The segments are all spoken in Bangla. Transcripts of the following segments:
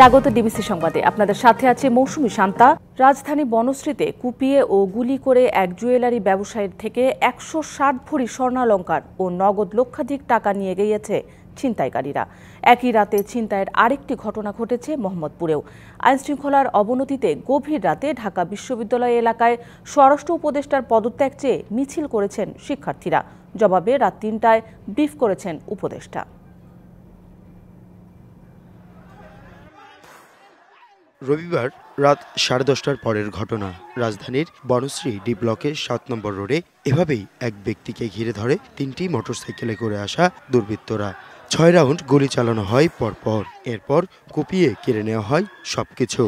স্বাগত ডিবিসি সংবাদে। আপনাদের সাথে আছে মৌসুমী শান্তা। রাজধানী বনশ্রীতে কুপিয়ে ও গুলি করে এক জুয়েলারি ব্যবসায়ীর থেকে ১৬০ ভরি স্বর্ণালংকার ও নগদ লক্ষাধিক টাকা নিয়ে গিয়েছে ছিনতাইকারীরা। একই রাতে ছিনতাইয়ের আরেকটি ঘটনা ঘটেছে মোহাম্মদপুরেও। আইনশৃঙ্খলার অবনতিতে গভীর রাতে ঢাকা বিশ্ববিদ্যালয় এলাকায় স্বরাষ্ট্র উপদেষ্টার পদত্যাগ চেয়ে মিছিল করেছেন শিক্ষার্থীরা। জবাবে রাত ৩টায় ব্রিফ করেছেন উপদেষ্টা। রবিবার রাত 10:30টার পরের ঘটনা। রাজধানীর বনশ্রী ডি ব্লকের 7 নম্বর রোডে এভাবেই এক ব্যক্তিকে ঘিরে ধরে 3টি মোটরসাইকেলে করে আসা দুর্বৃত্তরা। 6 রাউন্ড গুলি চালানো হয় পরপর। এরপর কুপিয়ে কেড়ে নেওয়া হয় সবকিছু।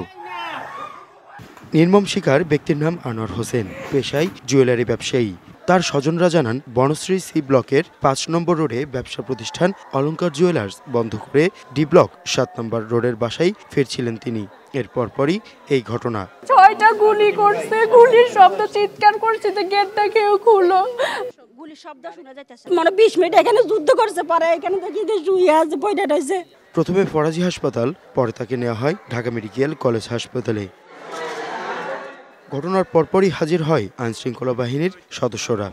নির্মম শিকার ব্যক্তির নাম আনোয়ার হোসেন, পেশায় জুয়েলারি ব্যবসায়ী। তার স্বজনরা জানান, বনশ্রী সি ব্লকের 5 নম্বর রোডে ব্যবসা প্রতিষ্ঠান অলঙ্কার জুয়েলার্স বন্ধ করে ডি ব্লক 7 নম্বর রোডের বাসায় ফিরছিলেন তিনি। এরপর পরই এই ঘটনা। 6টা গুলি করছে, গুলির শব্দ, চিৎকার করছে যে গেটটা কেউ খুলো। গুলির শব্দ শোনা যাইতেছে। মানে 20 মিনিট এখানে যুদ্ধ করছে, পরে এখানে দেখি যে শুয়ে আছে, বইটা রয়েছে। প্রথমে ফরাজি হাসপাতাল, পরে তাকে নেওয়া হয় ঢাকা মেডিকেল কলেজ হাসপাতালে। ঘটনার পরপরই হাজির হয় আইনশৃঙ্খলা বাহিনীর সদস্যরা।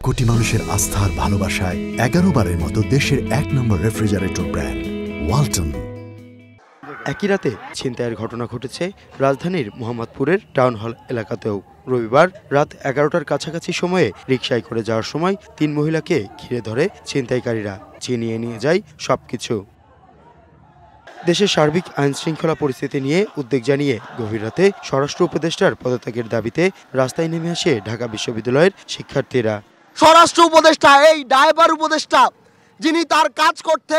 কোটি মানুষের আস্থার ভালোবাসায় 11 বারের মতো দেশের 1 নম্বর রেফ্রিজারেটর ব্র্যান্ড ওয়ালটন। একই রাতে ছিনতাইয়ের ঘটনা ঘটেছে রাজধানীর মোহাম্মদপুরের টাউন হল এলাকাতেও। রবিবার রাত 11টার কাছাকাছি সময়ে রিকশায় করে যাওয়ার সময় 3 মহিলাকে ঘিরে ধরে ছিনতাইকারীরা, ছিনিয়ে নিয়ে যায় সবকিছু। দেশের সার্বিক আইন শৃঙ্খলা পরিস্থিতি নিয়ে উদ্বেগ জানিয়ে গভীর রাতে স্বরাষ্ট্র উপদেষ্টার পদত্যাগের দাবিতে রাস্তায় নেমে আসে ঢাকা বিশ্ববিদ্যালয়ের শিক্ষার্থীরা। স্বরাষ্ট্র উপদেষ্টা, এই ড্রাইভার উপদেষ্টা, যিনি তার কাজ করতে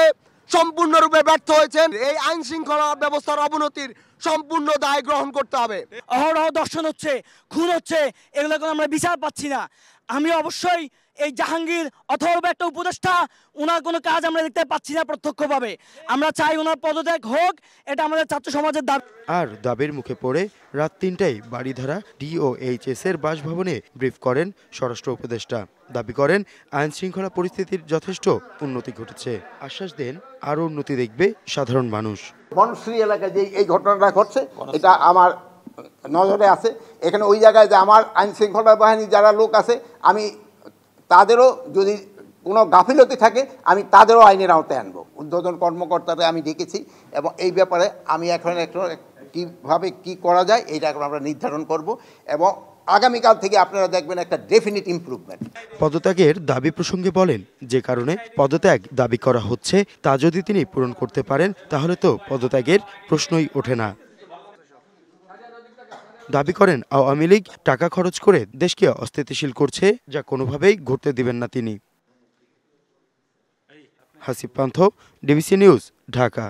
সম্পূর্ণরূপে ব্যর্থ হয়েছেন, এই আইন শৃঙ্খলা ব্যবস্থার অবনতির সম্পূর্ণ দায় গ্রহণ করতে হবে। অহরহ দর্শন হচ্ছে, খুন হচ্ছে, এগুলো আমরা বিচার পাচ্ছি না। আমি অবশ্যই এই জাহাঙ্গীর অথবা একটা উপদেষ্টা, ওনার কোনো কাজ আমরা দেখতে পাচ্ছি না প্রত্যক্ষভাবে। আমরা চাই ওনার পদত্যাগ হোক, এটা আমাদের ছাত্র সমাজের দাবি। আর দাবির মুখে পড়ে রাত 3টায় বাড়িধারা ডিওএইচএস এর বাসভবনে ব্রিফ করেন স্বরাষ্ট্র উপদেষ্টা। দাবি করেন আইন শৃঙ্খলা পরিস্থিতির যথেষ্ট উন্নতি ঘটেছে। আশ্বাস দেন আরও উন্নতি দেখবে সাধারণ মানুষ। বনশ্রী এলাকায় যে এই ঘটনাটা ঘটছে, এটা আমার নজরে আছে। এখানে ওই জায়গায় যে আমার আইন শৃঙ্খলা বাহিনীর যারা লোক আছে, আমি তাদেরও যদি কোনো গাফিলতি থাকে, আমি তাদেরও আইনের আওতায় আনবো। উদ্বোধন কর্মকর্তারা আমি ডেকেছি এবং এই ব্যাপারে আমি এখন কীভাবে কি করা যায় এইটা এখন আমরা নির্ধারণ করব এবং আগামীকাল থেকে আপনারা দেখবেন একটা ডেফিনিট ইমপ্রুভমেন্ট। পদত্যাগের দাবি প্রসঙ্গে বলেন, যে কারণে পদত্যাগ দাবি করা হচ্ছে তা যদি তিনি পূরণ করতে পারেন, তাহলে তো পদত্যাগের প্রশ্নই ওঠে না। দাবি করেন আওয়ামী লীগ টাকা খরচ করে দেশকে অস্থিতিশীল করছে, যা কোনোভাবেই ঘটতে দিবেন না তিনি। হাসিব পান্থ, ডিবিসি নিউজ, ঢাকা।